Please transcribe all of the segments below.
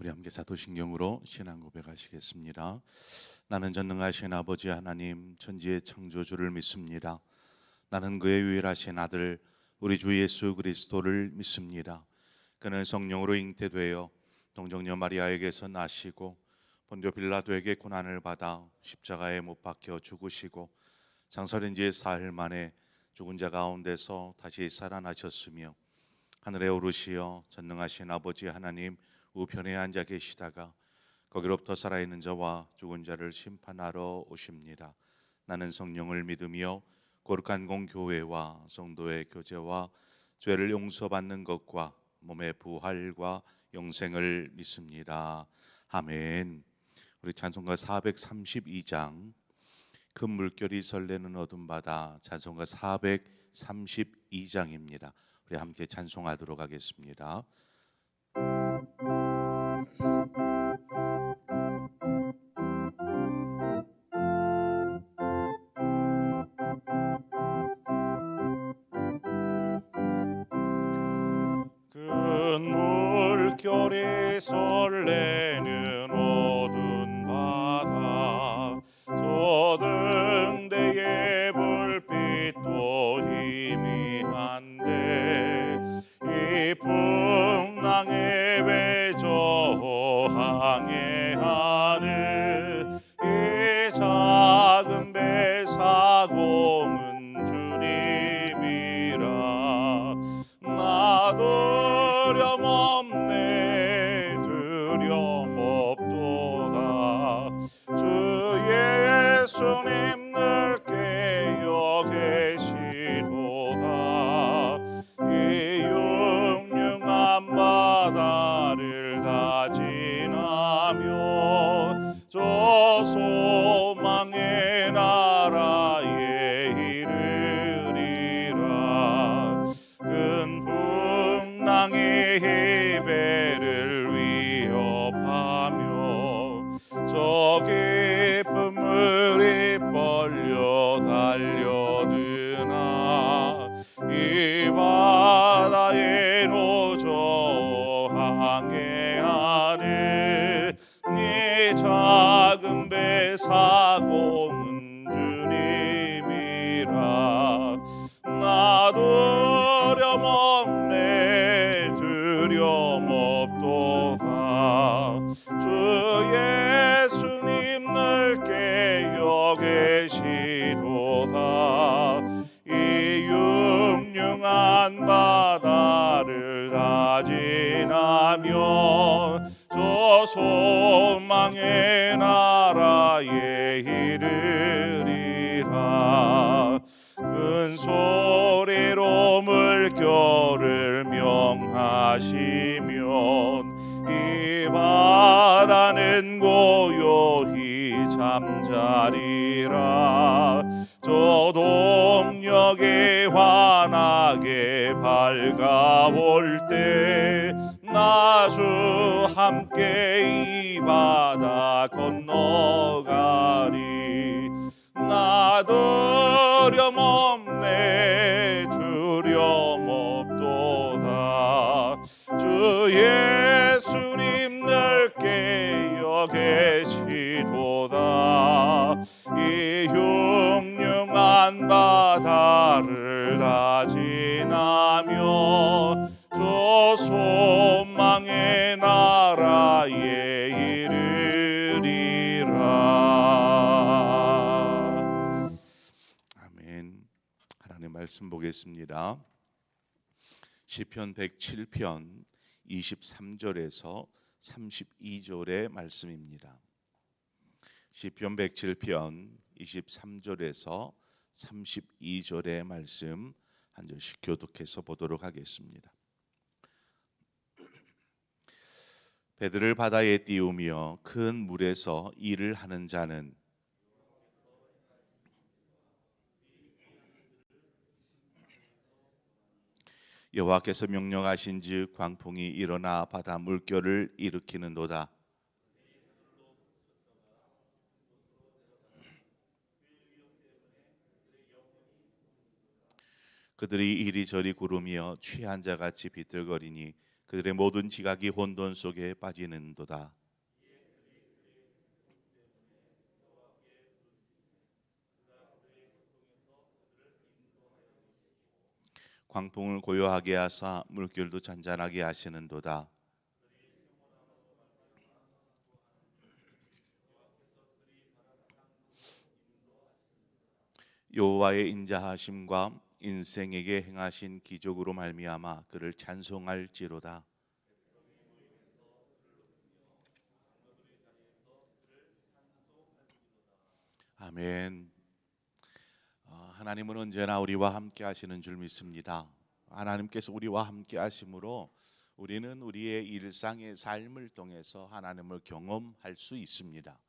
우리 함께 사도신경으로 신앙 고백하시겠습니다. 나는 전능하신 아버지 하나님 천지의 창조주를 믿습니다. 나는 그의 유일하신 아들 우리 주 예수 그리스도를 믿습니다. 그는 성령으로 잉태되어 동정녀 마리아에게서 나시고 본디오 빌라도에게 고난을 받아 십자가에 못 박혀 죽으시고 장사된 지 사흘 만에 죽은 자 가운데서 다시 살아나셨으며 하늘에 오르시어 전능하신 아버지 하나님 우편에 앉아 계시다가 거기로부터 살아있는 자와 죽은 자를 심판하러 오십니다. 나는 성령을 믿으며 거룩한 공교회와 성도의 교제와 죄를 용서받는 것과 몸의 부활과 영생을 믿습니다. 아멘. 우리 찬송가 432장 큰 물결이 설레는 어둠 바다, 찬송가 432장입니다. 우리 함께 찬송하도록 하겠습니다. 큰 물결이 설레는 어두운 바다, 저 등대의 불빛도 희미한데 이 풍랑에 왜 저항해하는 이 작은 배 사공은 주님이라. 나도 두려움없네 두려움없도다. 주 예수님 늘 깨어 계시도다. 이 흉흉한 바다를 다 지나며 저 소망의 나라에 이르리라. 큰 풍랑의 해배를 위협하며 저 깊은 물이 벌려 달려드나 이 바다에 노저 항해하는 네 작은 배 사공은 주님이라. 나도 두려움없네 두려움없도다. 주 예수님 늘 깨어 계시도다. 이 흉흉한 바다를 다 지나며 저 소망의 나라에 이르리라. 큰 소리로 물결을 명하시면 이 바다는 고요히 잠자리라. 저 동력이 환하게 밝아올 때 나 주 함께 이 바다 건너가리. 나도 두려움없네 두려움없도다. 주 예수님 늘 깨어 계시도다. 이 흉흉한 바다를 다 지나며 저 소망의 나라에 이르리라. 아멘. 하나님 말씀 보겠습니다. 시편 107편 23절에서 32절의 말씀입니다. 시편 107편 23절에서 32절의 말씀 한 절씩 교독해서 보도록 하겠습니다. 배들을 바다에 띄우며 큰 물에서 일을 하는 자는 여호와께서 명령하신즉 광풍이 일어나 바다 물결을 일으키는도다. 그들이 이리저리 구르며 취한 자같이 비틀거리니 그들의 모든 지각이 혼돈 속에 빠지는도다. 광풍을 고요하게 하사 물결도 잔잔하게 하시는도다. 여호와의 인자하심과 인생에게 행하신 기적으로 말미암아 그를 찬송할지로다. 아멘. 하나님은 언제나 우리와 함께 하시는 줄 믿습니다. 하나님께서 우리와 함께 하심으로 우리는 우리의 일상의 삶을 통해서 하나님을 경험할 수 있습니다.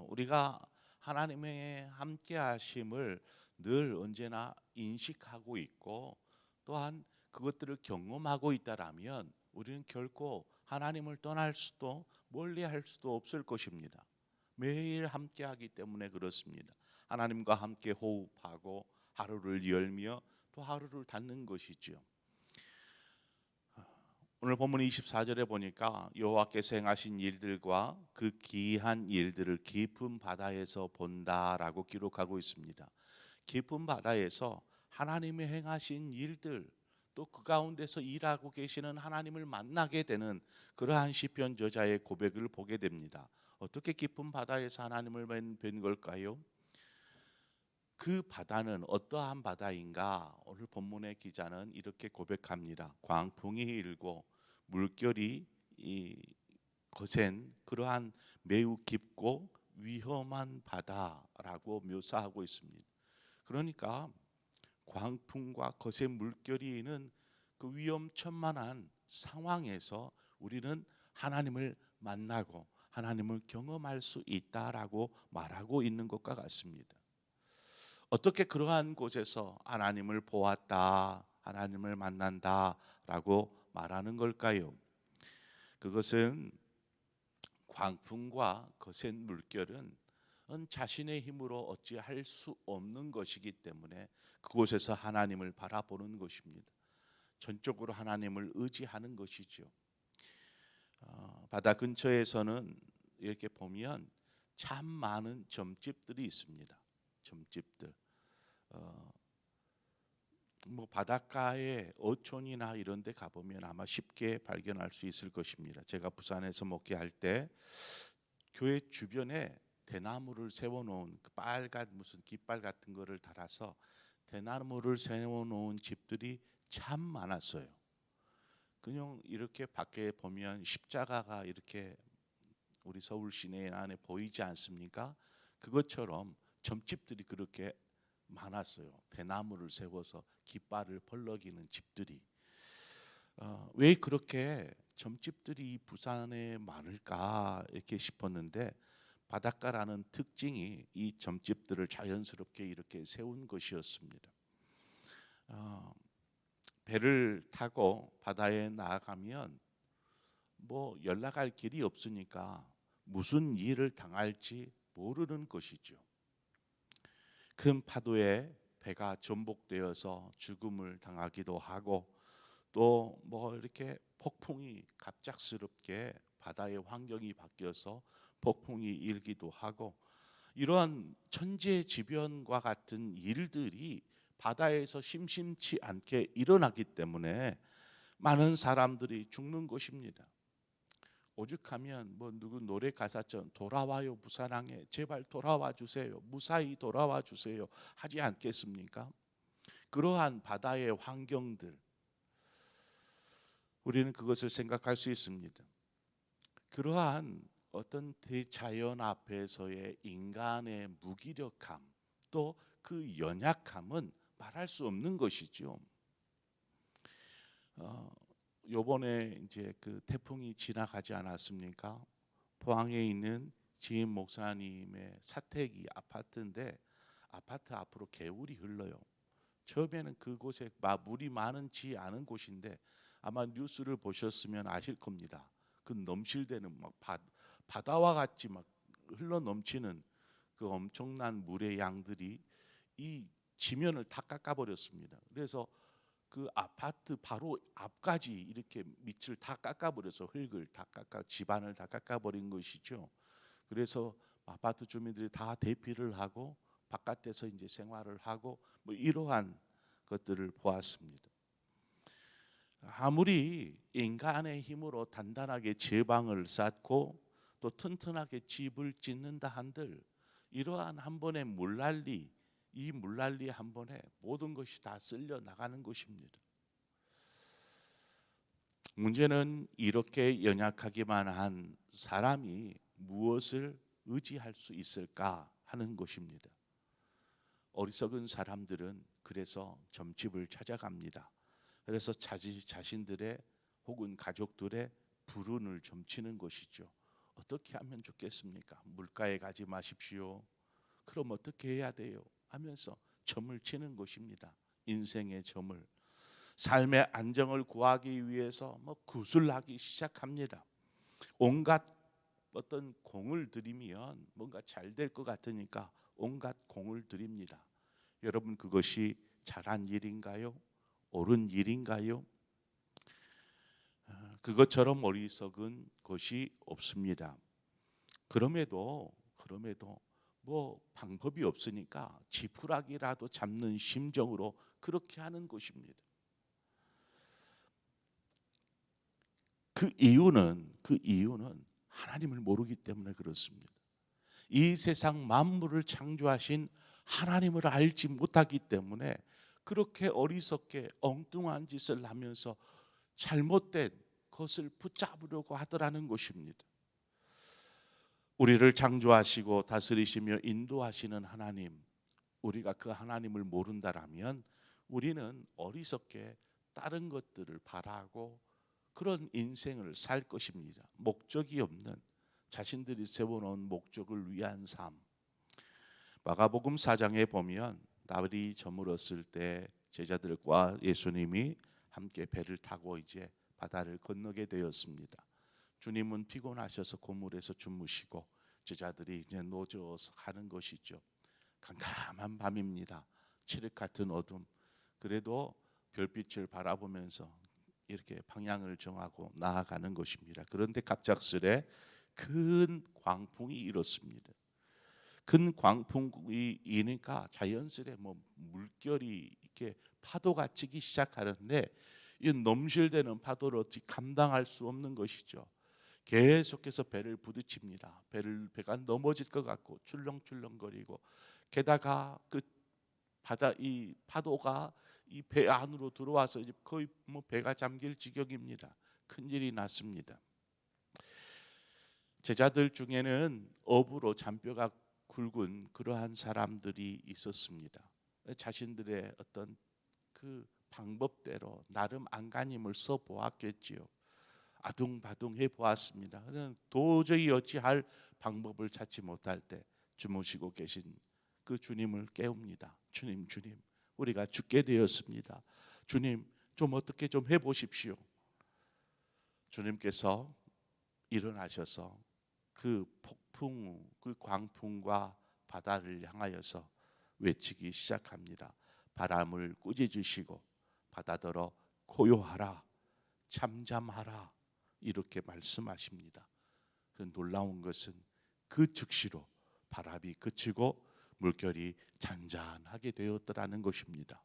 우리가 하나님의 함께 하심을 늘 언제나 인식하고 있고 또한 그것들을 경험하고 있다라면 우리는 결코 하나님을 떠날 수도 멀리할 수도 없을 것입니다. 매일 함께하기 때문에 그렇습니다. 하나님과 함께 호흡하고 하루를 열며 또 하루를 닫는 것이죠. 오늘 본문 24절에 보니까 여호와께서 행하신 일들과 그 기이한 일들을 깊은 바다에서 본다라고 기록하고 있습니다. 깊은 바다에서 하나님의 행하신 일들 또 그 가운데서 일하고 계시는 하나님을 만나게 되는 그러한 시편 저자의 고백을 보게 됩니다. 어떻게 깊은 바다에서 하나님을 뵌 걸까요? 그 바다는 어떠한 바다인가? 오늘 본문의 기자는 이렇게 고백합니다. 광풍이 일고 물결이 거센 그러한 매우 깊고 위험한 바다라고 묘사하고 있습니다. 그러니까 광풍과 거센 물결이 있는 그 위험천만한 상황에서 우리는 하나님을 만나고 하나님을 경험할 수 있다라고 말하고 있는 것과 같습니다. 어떻게 그러한 곳에서 하나님을 보았다, 하나님을 만난다라고 말하는 걸까요? 그것은 광풍과 거센 물결은 자신의 힘으로 어찌할 수 없는 것이기 때문에 그곳에서 하나님을 바라보는 것입니다. 전적으로 하나님을 의지하는 것이죠. 바다 근처에서는 이렇게 보면 참 많은 점집들이 있습니다. 점집들. 뭐 바닷가에 어촌이나 이런 데 가보면 아마 쉽게 발견할 수 있을 것입니다. 제가 부산에서 목회할 때 교회 주변에 대나무를 세워놓은 그 빨간 무슨 깃발 같은 거를 달아서 대나무를 세워놓은 집들이 참 많았어요. 그냥 이렇게 밖에 보면 십자가가 이렇게 우리 서울 시내 안에 보이지 않습니까? 그것처럼 점집들이 그렇게 많았어요. 대나무를 세워서 깃발을 벌럭이는 집들이. 왜 그렇게 점집들이 부산에 많을까 이렇게 싶었는데 바닷가라는 특징이 이 점집들을 자연스럽게 이렇게 세운 것이었습니다. 배를 타고 바다에 나아가면 뭐 연락할 길이 없으니까 무슨 일을 당할지 모르는 것이죠. 큰 파도에 배가 전복되어서 죽음을 당하기도 하고 또 뭐 이렇게 폭풍이 갑작스럽게 바다의 환경이 바뀌어서 폭풍이 일기도 하고 이러한 천재지변과 같은 일들이 바다에서 심심치 않게 일어나기 때문에 많은 사람들이 죽는 것입니다. 오죽하면 뭐 누구 노래 가사처럼 돌아와요 부산항에 제발 돌아와 주세요 무사히 돌아와 주세요 하지 않겠습니까? 그러한 바다의 환경들 우리는 그것을 생각할 수 있습니다. 그러한 어떤 대자연 앞에서의 인간의 무기력함 또 그 연약함은 말할 수 없는 것이죠. 요번에 이제 그 태풍이 지나가지 않았습니까? 포항에 있는 지인 목사님의 사택이 아파트인데 아파트 앞으로 개울이 흘러요. 처음에는 그곳에 물이 많지 않은 곳인데 아마 뉴스를 보셨으면 아실 겁니다. 그 넘실대는 막 바다와 같이 막 흘러 넘치는 그 엄청난 물의 양들이 이 지면을 다 깎아버렸습니다. 그래서 그 아파트 바로 앞까지 이렇게 밑을 다 깎아버려서 흙을 다 깎아 집안을 다 깎아버린 것이죠. 그래서 아파트 주민들이 다 대피를 하고 바깥에서 이제 생활을 하고 뭐 이러한 것들을 보았습니다. 아무리 인간의 힘으로 단단하게 제방을 쌓고 또 튼튼하게 집을 짓는다 한들 이러한 한 번의 물난리, 이 물난리 한 번에 모든 것이 다 쓸려 나가는 것입니다. 문제는 이렇게 연약하기만 한 사람이 무엇을 의지할 수 있을까 하는 것입니다. 어리석은 사람들은 그래서 점집을 찾아갑니다. 그래서 자신들의 혹은 가족들의 불운을 점치는 것이죠. 어떻게 하면 좋겠습니까? 물가에 가지 마십시오. 그럼 어떻게 해야 돼요? 하면서 점을 치는 것입니다. 인생의 점을. 삶의 안정을 구하기 위해서 구술하기 시작합니다. 온갖 어떤 공을 들이면 뭔가 잘 될 것 같으니까 온갖 공을 들입니다. 여러분, 그것이 잘한 일인가요? 옳은 일인가요? 그것처럼 어리석은 것이 없습니다. 그럼에도 뭐 방법이 없으니까 지푸라기라도 잡는 심정으로 그렇게 하는 것입니다. 그 이유는 하나님을 모르기 때문에 그렇습니다. 이 세상 만물을 창조하신 하나님을 알지 못하기 때문에 그렇게 어리석게 엉뚱한 짓을 하면서 잘못된 것을 붙잡으려고 하더라는 것입니다. 우리를 창조하시고 다스리시며 인도하시는 하나님, 우리가 그 하나님을 모른다라면 우리는 어리석게 다른 것들을 바라고 그런 인생을 살 것입니다. 목적이 없는, 자신들이 세워놓은 목적을 위한 삶. 마가복음 4장에 보면 나발이 저물었을 때 제자들과 예수님이 함께 배를 타고 이제 바다를 건너게 되었습니다. 주님은 피곤하셔서 고물에서 주무시고 제자들이 이제 노져서 가는 것이죠. 캄캄한 밤입니다. 칠흑 같은 어둠. 그래도 별빛을 바라보면서 이렇게 방향을 정하고 나아가는 것입니다. 그런데 갑작스레 큰 광풍이 일었습니다. 큰 광풍이 이니까 자연스레 물결이 이렇게 파도가 치기 시작하는데 이 넘실대는 파도를 어찌 감당할 수 없는 것이죠. 계속해서 배를 부딪힙니다. 배가 넘어질 것 같고 출렁출렁거리고 게다가 이 파도가 이 배 안으로 들어와서 이제 거의 배가 잠길 지경입니다. 큰일이 났습니다. 제자들 중에는 업으로 잔뼈가 굵은 그러한 사람들이 있었습니다. 자신들의 어떤 그 방법대로 나름 안간힘을 써 보았겠지요. 아둥바둥 해 보았습니다. 도저히 어찌할 방법을 찾지 못할 때 주무시고 계신 그 주님을 깨웁니다. 주님, 우리가 죽게 되었습니다. 주님, 좀 어떻게 좀 해보십시오. 주님께서 일어나셔서 그 폭풍, 그 광풍과 바다를 향하여서 외치기 시작합니다. 바람을 꾸짖으시고 바다더러 고요하라, 잠잠하라, 이렇게 말씀하십니다. 그 놀라운 것은 그 즉시로 바람이 그치고 물결이 잔잔하게 되었더라는 것입니다.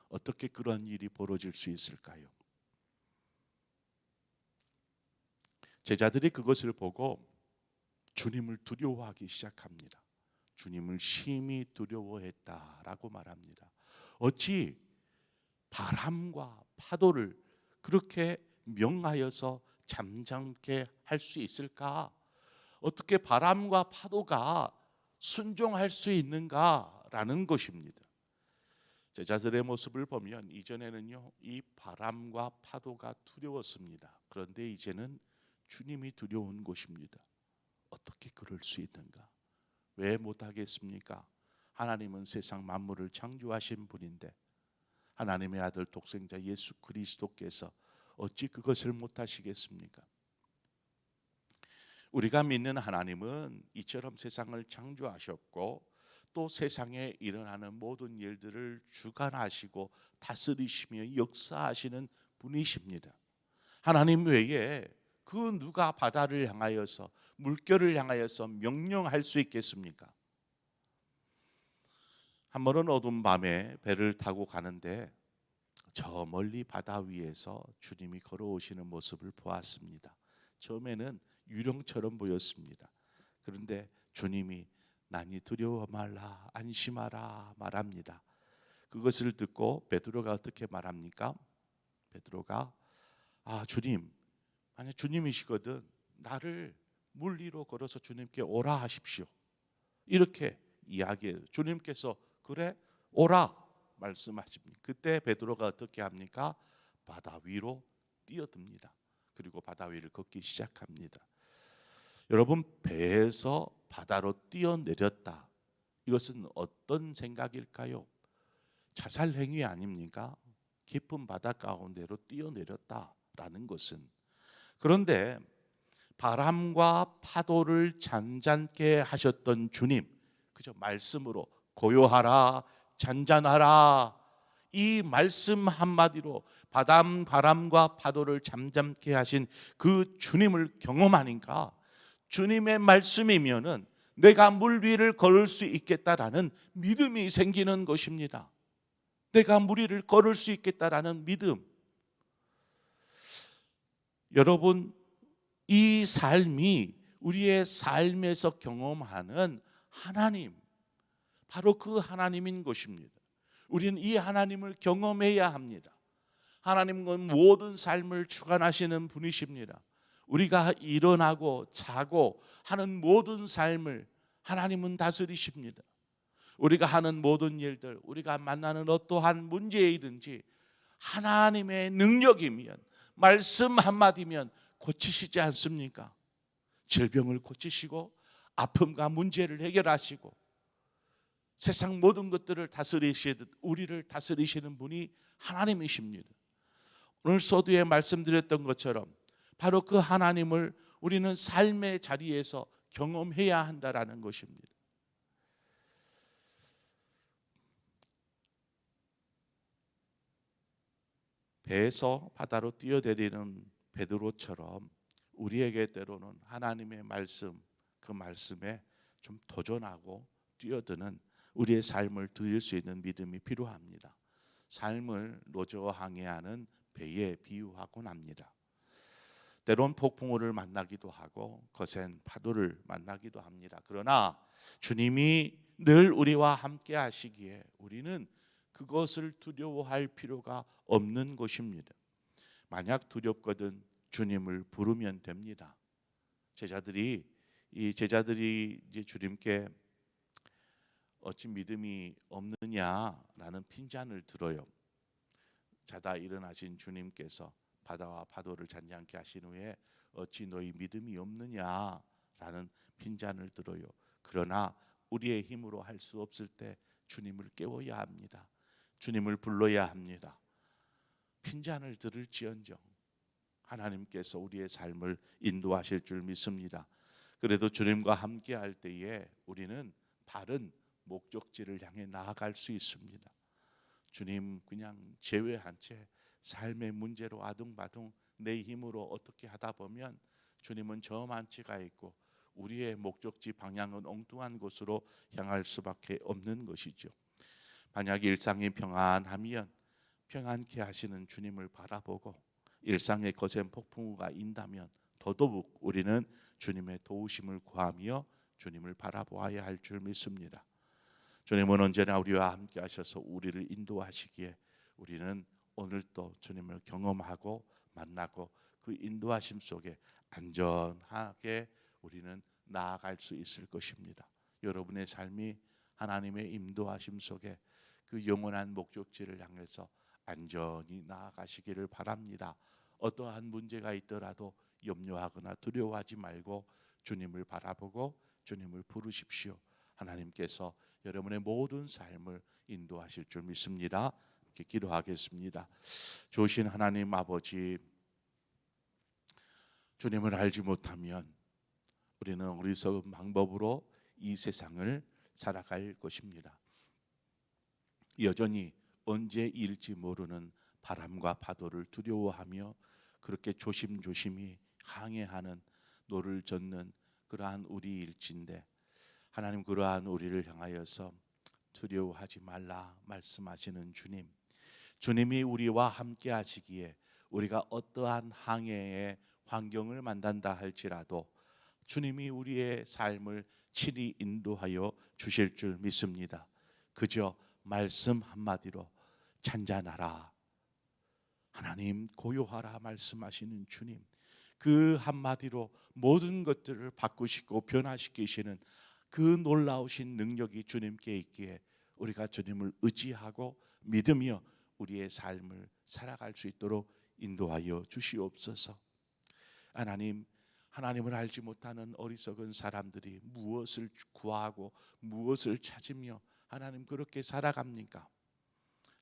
어떻게 그런 일이 벌어질 수 있을까요? 제자들이 그것을 보고 주님을 두려워하기 시작합니다. 주님을 심히 두려워했다라고 말합니다. 어찌 바람과 파도를 그렇게 명하여서 잠잠게 할 수 있을까? 어떻게 바람과 파도가 순종할 수 있는가라는 것입니다. 제자들의 모습을 보면 이전에는요, 이 바람과 파도가 두려웠습니다. 그런데 이제는 주님이 두려운 것입니다. 어떻게 그럴 수 있는가? 왜 못하겠습니까? 하나님은 세상 만물을 창조하신 분인데 하나님의 아들 독생자 예수 그리스도께서 어찌 그것을 못하시겠습니까? 우리가 믿는 하나님은 이처럼 세상을 창조하셨고 또 세상에 일어나는 모든 일들을 주관하시고 다스리시며 역사하시는 분이십니다. 하나님 외에 그 누가 바다를 향하여서 물결을 향하여서 명령할 수 있겠습니까? 한 번은 어두운 밤에 배를 타고 가는데 저 멀리 바다 위에서 주님이 걸어오시는 모습을 보았습니다. 처음에는 유령처럼 보였습니다. 그런데 주님이 나니 두려워 말라 안심하라 말합니다. 그것을 듣고 베드로가 어떻게 말합니까? 베드로가 주님, 만약 주님이시거든 나를 물 위로 걸어서 주님께 오라 하십시오. 이렇게 이야기해요. 주님께서 그래 오라 말씀하십니다. 그때 베드로가 어떻게 합니까? 바다 위로 뛰어듭니다. 그리고 바다 위를 걷기 시작합니다. 여러분, 배에서 바다로 뛰어내렸다. 이것은 어떤 생각일까요? 자살 행위 아닙니까? 깊은 바다 가운데로 뛰어내렸다라는 것은. 그런데 바람과 파도를 잔잔케 하셨던 주님, 그저 말씀으로 고요하라, 잔잔하라, 이 말씀 한마디로 바람과 파도를 잠잠케 하신 그 주님을 경험하니까 주님의 말씀이면은 내가 물 위를 걸을 수 있겠다라는 믿음이 생기는 것입니다. 내가 물 위를 걸을 수 있겠다라는 믿음. 여러분, 이 삶이 우리의 삶에서 경험하는 하나님, 바로 그 하나님인 것입니다. 우리는 이 하나님을 경험해야 합니다. 하나님은 모든 삶을 주관하시는 분이십니다. 우리가 일어나고 자고 하는 모든 삶을 하나님은 다스리십니다. 우리가 하는 모든 일들, 우리가 만나는 어떠한 문제이든지 하나님의 능력이면, 말씀 한마디면 고치시지 않습니까? 질병을 고치시고 아픔과 문제를 해결하시고 세상 모든 것들을 다스리시듯 우리를 다스리시는 분이 하나님이십니다. 오늘 서두에 말씀드렸던 것처럼 바로 그 하나님을 우리는 삶의 자리에서 경험해야 한다라는 것입니다. 배에서 바다로 뛰어내리는 베드로처럼 우리에게 때로는 하나님의 말씀, 그 말씀에 좀 도전하고 뛰어드는 우리의 삶을 드릴 수 있는 믿음이 필요합니다. 삶을 노저항해하는 배에 비유하곤 합니다. 때론 폭풍우를 만나기도 하고 거센 파도를 만나기도 합니다. 그러나 주님이 늘 우리와 함께 하시기에 우리는 그것을 두려워할 필요가 없는 것입니다. 만약 두렵거든 주님을 부르면 됩니다. 제자들이 이제 주님께 어찌 믿음이 없느냐라는 핀잔을 들어요. 자다 일어나신 주님께서 바다와 파도를 잔잔케 하신 후에 어찌 너희 믿음이 없느냐라는 핀잔을 들어요. 그러나 우리의 힘으로 할 수 없을 때 주님을 깨워야 합니다. 주님을 불러야 합니다. 핀잔을 들을지언정 하나님께서 우리의 삶을 인도하실 줄 믿습니다. 그래도 주님과 함께 할 때에 우리는 바른 목적지를 향해 나아갈 수 있습니다. 주님 그냥 제외한 채 삶의 문제로 아둥바둥 내 힘으로 어떻게 하다 보면 주님은 저만치가 있고 우리의 목적지 방향은 엉뚱한 곳으로 향할 수밖에 없는 것이죠. 만약 일상이 평안하면 평안케 하시는 주님을 바라보고 일상의 거센 폭풍우가 인다면 더더욱 우리는 주님의 도우심을 구하며 주님을 바라보아야 할 줄 믿습니다. 주님은 언제나 우리와 함께 하셔서 우리를 인도하시기에 우리는 오늘도 주님을 경험하고 만나고 그 인도하심 속에 안전하게 우리는 나아갈 수 있을 것입니다. 여러분의 삶이 하나님의 인도하심 속에 그 영원한 목적지를 향해서 안전히 나아가시기를 바랍니다. 어떠한 문제가 있더라도 염려하거나 두려워하지 말고 주님을 바라보고 주님을 부르십시오. 하나님께서 여러분의 모든 삶을 인도하실 줄 믿습니다. 이렇게 기도하겠습니다. 좋으신 하나님 아버지, 주님을 알지 못하면 우리는 어리석은 방법으로 이 세상을 살아갈 것입니다. 여전히 언제 일지 모르는 바람과 파도를 두려워하며 그렇게 조심조심히 항해하는 노를 젓는 그러한 우리일진데, 하나님 그러한 우리를 향하여서 두려워하지 말라 말씀하시는 주님, 주님이 우리와 함께 하시기에 우리가 어떠한 항해의 환경을 만난다 할지라도 주님이 우리의 삶을 친히 인도하여 주실 줄 믿습니다. 그저 말씀 한마디로 잔잔하라, 하나님 고요하라 말씀하시는 주님, 그 한마디로 모든 것들을 바꾸시고 변화시키시는 그 놀라우신 능력이 주님께 있기에 우리가 주님을 의지하고 믿으며 우리의 삶을 살아갈 수 있도록 인도하여 주시옵소서. 하나님, 하나님을 알지 못하는 어리석은 사람들이 무엇을 구하고 무엇을 찾으며 하나님 그렇게 살아갑니까?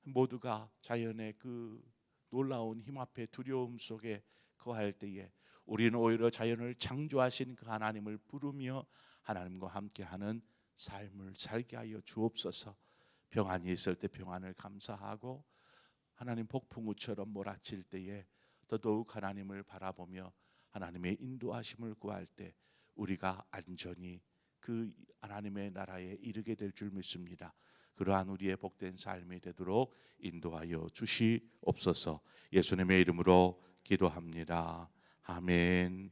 모두가 자연의 그 놀라운 힘 앞에 두려움 속에 거할 때에 우리는 오히려 자연을 창조하신 그 하나님을 부르며 하나님과 함께하는 삶을 살게 하여 주옵소서. 평안이 있을 때 평안을 감사하고 하나님 폭풍우처럼 몰아칠 때에 더더욱 하나님을 바라보며 하나님의 인도하심을 구할 때 우리가 안전히 그 하나님의 나라에 이르게 될 줄 믿습니다. 그러한 우리의 복된 삶이 되도록 인도하여 주시옵소서. 예수님의 이름으로 기도합니다. 아멘.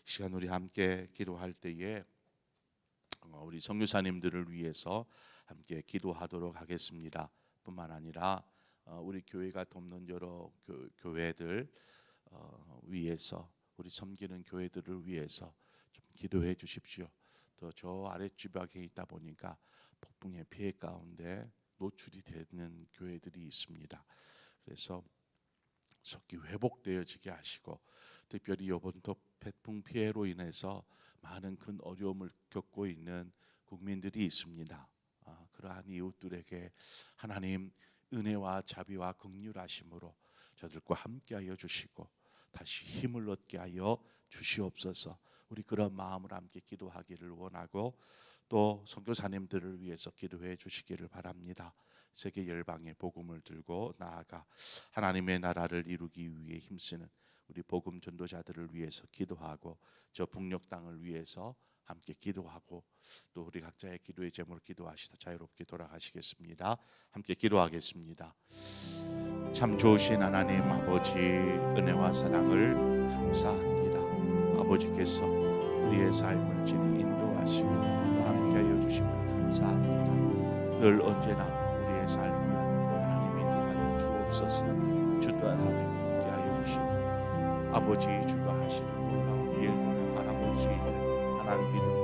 시간 우리 함께 기도할 때에 우리 선교사님들을 위해서 함께 기도하도록 하겠습니다. 뿐만 아니라 우리 교회가 돕는 여러 교회들 위해서, 우리 섬기는 교회들을 위해서 좀 기도해 주십시오. 또 저 아랫지방에 있다 보니까 폭풍의 피해 가운데 노출이 되는 교회들이 있습니다. 그래서 속히 회복되어지게 하시고, 특별히 이번 태풍 피해로 인해서 많은 큰 어려움을 겪고 있는 국민들이 있습니다. 그러한 이웃들에게 하나님 은혜와 자비와 긍휼하심으로 저들과 함께하여 주시고 다시 힘을 얻게 하여 주시옵소서. 우리 그런 마음으로 함께 기도하기를 원하고 또 선교사님들을 위해서 기도해 주시기를 바랍니다. 세계 열방의 복음을 들고 나아가 하나님의 나라를 이루기 위해 힘쓰는 우리 복음 전도자들을 위해서 기도하고 저 북녘 땅을 위해서 함께 기도하고 또 우리 각자의 기도의 제목을 기도하시다 자유롭게 돌아가시겠습니다. 함께 기도하겠습니다. 참 좋으신 하나님 아버지, 은혜와 사랑을 감사합니다. 아버지께서 우리의 삶을 진히 인도하시고 또 함께하여 주심을 감사합니다. 늘 언제나 우리의 삶을 하나님 인도하여 주옵소서. 주도 하나님 함께하여 주시고 아버지 주가 하시는 놀라운 일들을 바라볼 수 있는 하나님 믿음